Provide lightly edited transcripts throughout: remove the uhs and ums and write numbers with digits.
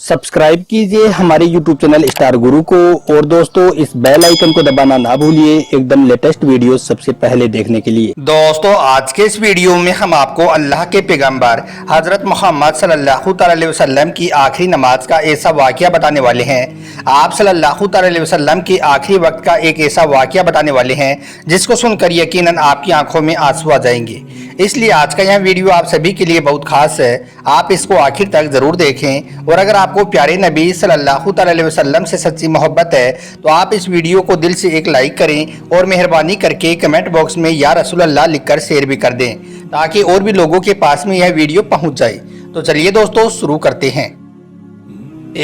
Subscribe कीजिए हमारे YouTube channel star गुरु को और दोस्तों इस बेल आइकन को दबाना ना भूलिए एकदम लेटेस्ट वीडियो सबसे पहले देखने के लिए। दोस्तों आज के इस वीडियो में हम आपको अल्लाह के पैगंबर हजरत मोहम्मद सल्लल्लाहु अलैहि वसल्लम की आखिरी नमाज का ऐसा वाक़या बताने वाले हैं। आप सल्लल्लाहु अलैहि वसल्लम के आखिरी वक्त का एक ऐसा वाक़या बताने वाले हैं जिसको सुनकर यकीनन आपकी आंखों में आंसू आ जाएंगे। इसलिए आज का यह वीडियो आप सभी के लिए बहुत खास है, आप इसको आखिर तक जरूर देखें। और अगर आपको प्यारे नबी सल्लल्लाहु अलैहि वसल्लम से सच्ची मोहब्बत है तो आप इस वीडियो को दिल से एक लाइक करें और मेहरबानी करके कमेंट बॉक्स में या रसूल अल्लाह लिखकर शेयर भी कर दें ताकि और भी लोगों के पास में यह वीडियो पहुंच जाए। तो चलिए दोस्तों शुरू करते हैं।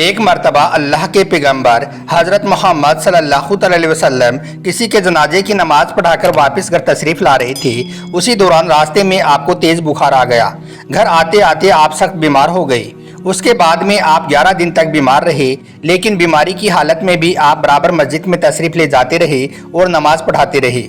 एक मर्तबा अल्लाह के पैगंबर हजरत मोहम्मद सल्लल्लाहु अलैहि वसल्लम किसी के जनाजे की नमाज पढ़ाकर वापस घर तशरीफ ला रहे थे। उसी दौरान रास्ते में आपको तेज बुखार आ गया। घर आते आते आप सख्त बीमार हो गए। उसके बाद में आप 11 दिन तक बीमार रहे, लेकिन बीमारी की हालत में भी आप बराबर मस्जिद में तशरीफ ले जाते रहे और नमाज पढ़ाते रहे।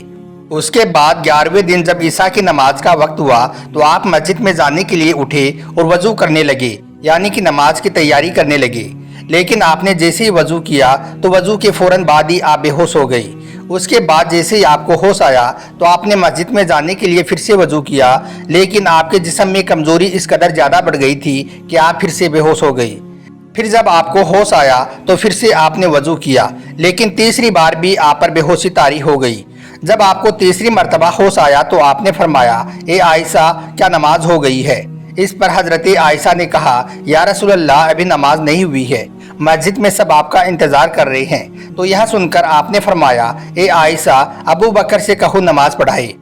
उसके बाद 11वें दिन जब ईशा की नमाज का वक्त हुआ तो आप मस्जिद में जाने के लिए उठे और वजू करने लगे, यानी कि नमाज की तैयारी करने लगे। लेकिन आपने जैसे ही वजू किया तो वजू के फौरन बाद ही आप बेहोश हो गई। उसके बाद जैसे ही आपको होश आया तो आपने मस्जिद में जाने के लिए फिर से वजू किया, लेकिन आपके जिस्म में कमजोरी इस कदर ज़्यादा बढ़ गई थी कि आप फिर से बेहोश हो गई। फिर जब आपको होश आया तो फिर से आपने वजू किया, लेकिन तीसरी बार भी आप पर बेहोशी तारी हो गई। जब आपको तीसरी मर्तबा होश आया तो आपने फरमाया, ए आयशा क्या नमाज हो गई है? इस पर हजरत आयशा ने कहा, या रसूल अल्लाह अभी नमाज नहीं हुई है, मस्जिद में सब आपका इंतजार कर रहे हैं। तो यह सुनकर आपने फरमाया, ए आयशा अबू बकर से कहो नमाज पढ़ाए।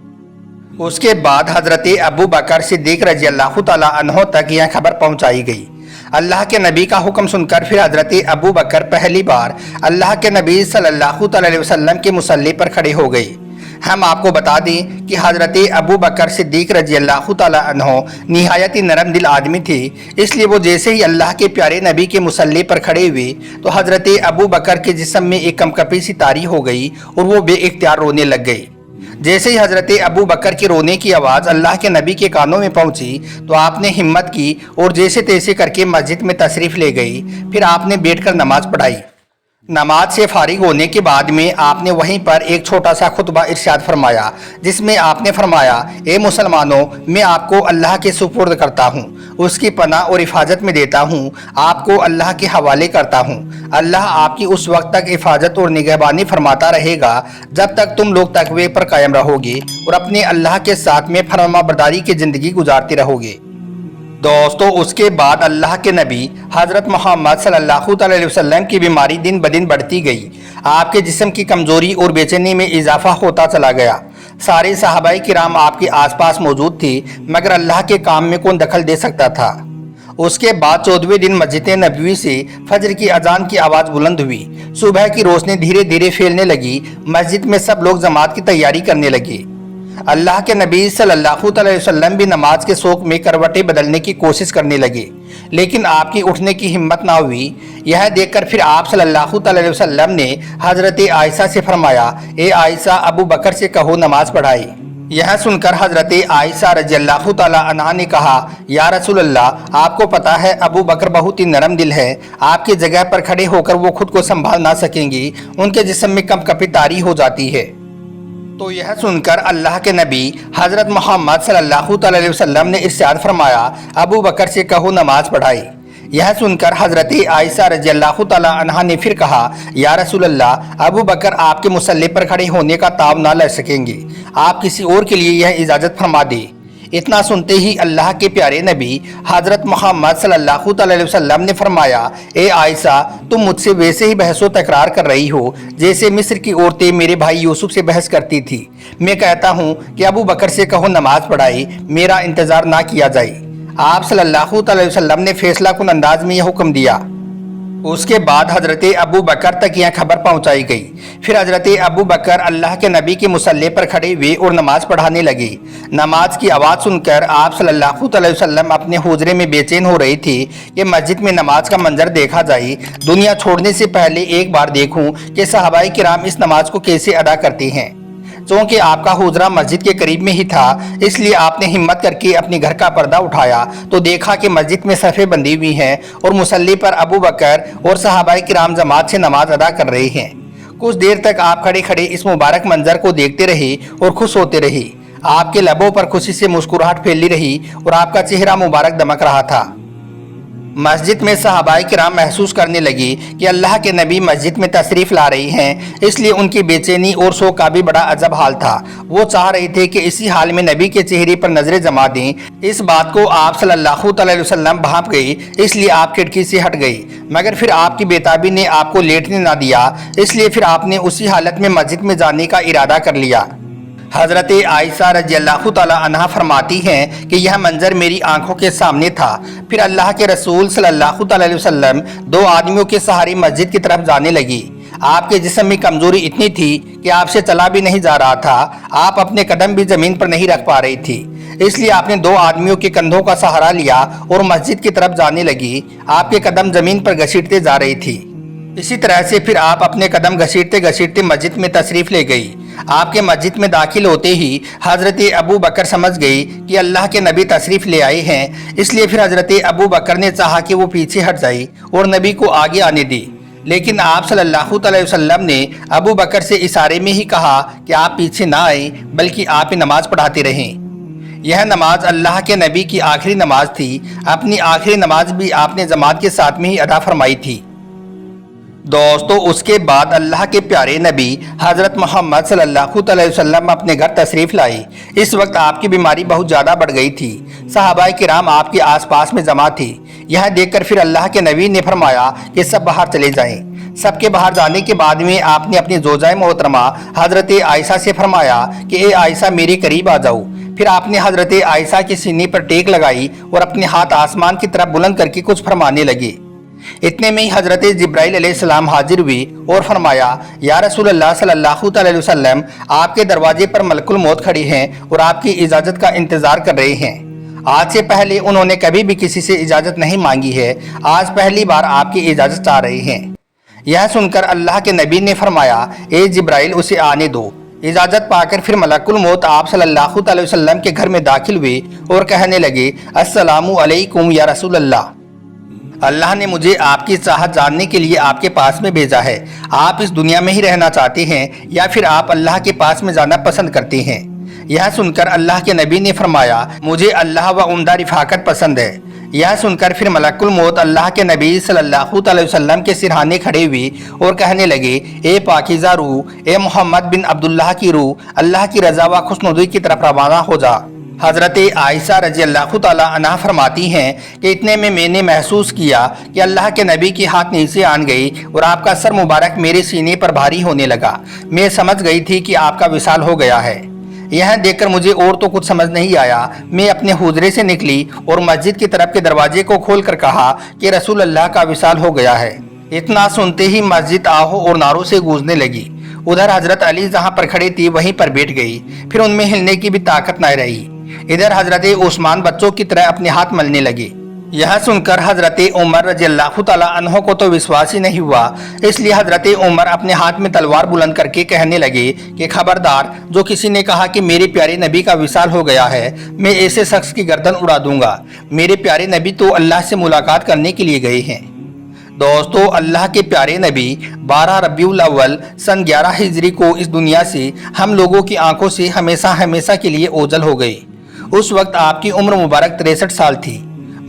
उसके बाद हजरत अबू बकर सिद्दीक रजी अल्लाह तआला अन्हो तक यह खबर पहुंचाई गई। अल्लाह के नबी का हुक्म सुनकर फिर हजरत अबू बकर पहली बार अल्लाह के नबी सल्लल्लाहु अलैहि वसल्लम के मुसल्ले पर खड़े हो गए। हम आपको बता दें कि हजरत अबू बकर सिद्दीक रजी अल्लाह तआला अन्हो निहायत ही नरम दिल आदमी थे, इसलिए वो जैसे ही अल्लाह के प्यारे नबी के मुसल्ले पर खड़े हुए तो हजरत अबू बकर के जिस्म में एक कंपकपी सी तारी हो गई और वो बेइख्तियार रोने लग गए। जैसे ही हजरत अबू बकर के रोने की आवाज़ अल्लाह के नबी के कानों में पहुंची तो आपने हिम्मत की और जैसे तैसे करके मस्जिद में तशरीफ़ ले गई। फिर आपने बैठकर नमाज पढ़ाई। नमाज से फारिग होने के बाद में आपने वहीं पर एक छोटा सा खुतबा इरशाद फरमाया, जिसमें आपने फरमाया, ए मुसलमानों मैं आपको अल्लाह के सुपुर्द करता हूँ, उसकी पनाह और हिफाजत में देता हूँ, आपको अल्लाह के हवाले करता हूँ। अल्लाह आपकी उस वक्त तक हिफाजत और निगहबानी फरमाता रहेगा जब तक तुम लोग तकवे पर कायम रहोगे और अपने अल्लाह के साथ में फरमाबरदारी की ज़िंदगी गुजारते रहोगे। दोस्तों उसके बाद अल्लाह के नबी हज़रत मोहम्मद सल्लल्लाहु अलैहि वसल्लम की बीमारी दिन ब दिन बढ़ती गई। आपके जिस्म की कमज़ोरी और बेचैनी में इजाफा होता चला गया। सारे सहाबाए किराम आपके आसपास मौजूद थे, मगर अल्लाह के काम में कौन दखल दे सकता था। उसके बाद 14वें दिन मस्जिद नबवी से फजर की अजान की आवाज़ बुलंद हुई। सुबह की रोशनी धीरे धीरे फैलने लगी। मस्जिद में सब लोग जमात की तैयारी करने लगे। अल्लाह के नबी सल्लल्लाहु अलैहि वसल्लम भी नमाज के शौक में करवटें बदलने की कोशिश करने लगे, लेकिन आपकी उठने की हिम्मत ना हुई। यह देखकर फिर आप सल्लल्लाहु अलैहि वसल्लम ने हजरत आयशा से फरमाया, ए आयशा अबू बकर से कहो नमाज पढ़ाए। यह सुनकर हजरत आयशा रजी अल्लाह तआला अन्हा ने कहा, या रसूल अल्लाह आपको पता है अबू बकर बहुत ही नरम दिल है, आपकी जगह पर खड़े होकर वो खुद को संभाल ना सकेंगी, उनके जिस्म में कंपकपी तारी हो जाती है। तो यह सुनकर अल्लाह के नबी हज़रत मोहम्मद सल्लल्लाहु अलैहि वसल्लम ने इरशाद फरमाया, अबू बकर से कहो नमाज पढ़ाए। यह सुनकर हज़रत आयशा रज़ी अल्लाह तआला अन्हा ने फिर कहा, या रसूल अल्लाह अबू बकर आपके मुसल्ले पर खड़े होने का ताव ना ले सकेंगे, आप किसी और के लिए यह इजाज़त फरमा दे। इतना सुनते ही अल्लाह के प्यारे नबी हज़रत मोहम्मद सल्लल्लाहु अलैहि वसल्लम ने फरमाया, ए आयशा तुम मुझसे वैसे ही बहस व तकरार कर रही हो जैसे मिस्र की औरतें मेरे भाई यूसुफ से बहस करती थी। मैं कहता हूँ कि अबू बकर से कहो नमाज पढ़ाए, मेरा इंतज़ार ना किया जाए। आप सल्लल्लाहु अलैहि वसल्लम ने फैसला कुन अंदाज में यह हुक्म दिया। उसके बाद हजरत अबू बकर तक यह खबर पहुंचाई गई। फिर हजरत अबू बकर अल्लाह के नबी के मुसल्ले पर खड़े हुए और नमाज पढ़ाने लगे। नमाज की आवाज़ सुनकर आप सल्लल्लाहु अलैहि वसल्लम अपने हुजरे में बेचैन हो रहे थे कि मस्जिद में नमाज का मंजर देखा जाए। दुनिया छोड़ने से पहले एक बार देखूं कि सहाबाए किराम इस नमाज को कैसे अदा करते हैं। चूँकि आपका हुजरा मस्जिद के करीब में ही था, इसलिए आपने हिम्मत करके अपने घर का पर्दा उठाया तो देखा कि मस्जिद में सफ़ें बंधी हुई हैं और मुसल्ली पर अबू बकर और सहाबाए किराम जमात से नमाज अदा कर रहे हैं। कुछ देर तक आप खड़े खड़े इस मुबारक मंजर को देखते रहे और खुश होते रहे। आपके लबों पर खुशी से मुस्कुराहट फैली रही और आपका चेहरा मुबारक दमक रहा था। मस्जिद में सहाबाए किराम महसूस करने लगी कि अल्लाह के नबी मस्जिद में तशरीफ़ ला रही हैं, इसलिए उनकी बेचैनी और शौक का भी बड़ा अजब हाल था। वो चाह रहे थे कि इसी हाल में नबी के चेहरे पर नजरें जमा दें। इस बात को आप सल्लल्लाहु अलैहि वसल्लम भांप गई, इसलिए आप खिड़की से हट गई। मगर फिर आपकी बेताबी ने आपको लेटने ना दिया, इसलिए फिर आपने उसी हालत में मस्जिद में जाने का इरादा कर लिया। हज़रत आयशा रज़ियल्लाहु ताला अन्हा फरमाती हैं कि यह मंजर मेरी आंखों के सामने था। फिर अल्लाह के रसूल सल्लल्लाहु अलैहि वसल्लम दो आदमियों के सहारे मस्जिद की तरफ जाने लगी। आपके जिस्म में कमजोरी इतनी थी कि आपसे चला भी नहीं जा रहा था, आप अपने कदम भी जमीन पर नहीं रख पा रही थी। इसलिए आपने दो आदमियों के कंधों का सहारा लिया और मस्जिद की तरफ जाने लगी। आपके कदम जमीन पर घसीटते जा रही थी। इसी तरह से फिर आप अपने कदम घसीटते घसीटते मस्जिद में तशरीफ़ ले गई। आपके मस्जिद में दाखिल होते ही हज़रत अबू बकर समझ गई कि अल्लाह के नबी तशरीफ़ ले आए हैं, इसलिए फिर हज़रत अबू बकर ने चाहा कि वो पीछे हट जाए और नबी को आगे आने दी। लेकिन आप सल्लल्लाहु अलैहि वसल्लम ने अबू बकर से इशारे में ही कहा कि आप पीछे ना आए, बल्कि आप नमाज पढ़ाते रहें। यह नमाज अल्लाह के नबी की आखिरी नमाज थी। अपनी आखिरी नमाज भी आपने जमात के साथ में ही अदा फरमाई थी। दोस्तों, उसके बाद अल्लाह के प्यारे नबी हज़रत मोहम्मद सल्लल्लाहु अलैहि वसल्लम अपने घर तशरीफ़ लाई। इस वक्त आपकी बीमारी बहुत ज़्यादा बढ़ गई थी। सहाबाए किराम आपके आसपास में जमा थे। यह देखकर फिर अल्लाह के नबी ने फरमाया कि सब बाहर चले जाएं। सबके बाहर जाने के बाद में आपने अपनी जोजाए मोहतरमा हज़रत आयशा से फरमाया कि ए आयशा, मेरे करीब आ जाओ। फिर आपने हज़रत आयशा के सीने पर टेक लगाई और अपने हाथ आसमान की तरफ बुलंद करके कुछ फरमाने लगे। इतने में ही हज़रत जिब्राइल अलैहिस्सलाम हाजिर हुए और फरमाया, या रसूल अल्लाह सल्लल्लाहु अलैहि वसल्लम, आपके दरवाजे पर मलकुल मौत खड़ी हैं और आपकी इजाज़त का इंतज़ार कर रहे हैं। आज से पहले उन्होंने कभी भी किसी से इजाज़त नहीं मांगी है, आज पहली बार आपकी इजाज़त चाह रहे हैं। यह सुनकर अल्लाह के नबी ने फरमाया, ए जिब्राइल, उसे आने दो। इजाज़त पाकर फिर मलकुल मौत आप सल्लल्लाहु अलैहि वसल्लम के घर में दाखिल हुए और कहने लगे, अस्सलामु अलैकुम या रसूल अल्लाह। अल्लाह ने मुझे आपकी चाहत जानने के लिए आपके पास में भेजा है। आप इस दुनिया में ही रहना चाहते हैं या फिर आप अल्लाह के पास में जाना पसंद करते हैं? यह सुनकर अल्लाह के नबी ने फरमाया, मुझे अल्लाह व उम्दा रिफाकत पसंद है। यह सुनकर फिर मलकुल मौत अल्लाह के नबी सल्लल्लाहु अलैहि वसल्लम के सिरहाने खड़े हुए और कहने लगे, ए पाकीज़ा रूह, ए मोहम्मद बिन अब्दुल्लाह की रूह, अल्लाह की रज़ा व खुशनुदी की तरफ रवाना हो जा। हज़रत आयशा रज़ियल्लाहु ताला अन्हा फरमाती हैं कि इतने में मैंने महसूस किया कि अल्लाह के नबी की हाथ नीचे आन गई और आपका सर मुबारक मेरे सीने पर भारी होने लगा। मैं समझ गई थी कि आपका विसाल हो गया है। यह देखकर मुझे और तो कुछ समझ नहीं आया। मैं अपने हुजरे से निकली और मस्जिद की तरफ के दरवाजे को खोल कर कहा कि रसूल अल्लाह का विसाल हो गया है। इतना सुनते ही मस्जिद आहो और नारों से गूंजने लगी। उधर हज़रत अली जहाँ पर खड़े थी वहीं पर बैठ गई, फिर उनमें हिलने की भी ताकत न रही। इधर हज़रत उस्मान बच्चों की तरह अपने हाथ मलने लगे। यह सुनकर हज़रत उमर रज़ियल्लाहु ताला अन्हो को तो विश्वास ही नहीं हुआ, इसलिए हज़रत उमर अपने हाथ में तलवार बुलंद करके कहने लगे कि खबरदार, जो किसी ने कहा कि मेरे प्यारे नबी का विसाल हो गया है, मैं ऐसे शख्स की गर्दन उड़ा दूंगा। मेरे प्यारे नबी तो अल्लाह से मुलाकात करने के लिए गए हैं। दोस्तों, अल्लाह के प्यारे नबी 12 रबीउल अव्वल सन 11 हिजरी को इस दुनिया से हम लोगों की आंखों से हमेशा हमेशा के लिए ओझल हो गए। उस वक्त आपकी उम्र मुबारक 63 साल थी।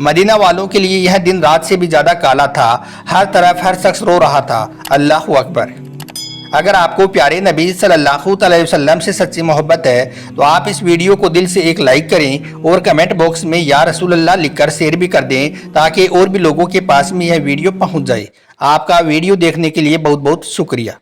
मदीना वालों के लिए यह दिन रात से भी ज़्यादा काला था। हर तरफ हर शख्स रो रहा था। अल्लाहु अकबर। अगर आपको प्यारे नबी सल्लल्लाहु अलैहि वसल्लम से सच्ची मोहब्बत है तो आप इस वीडियो को दिल से एक लाइक करें और कमेंट बॉक्स में या रसूल अल्लाह लिखकर शेयर भी कर दें, ताकि और भी लोगों के पास में यह वीडियो पहुंच जाए। आपका वीडियो देखने के लिए बहुत बहुत शुक्रिया।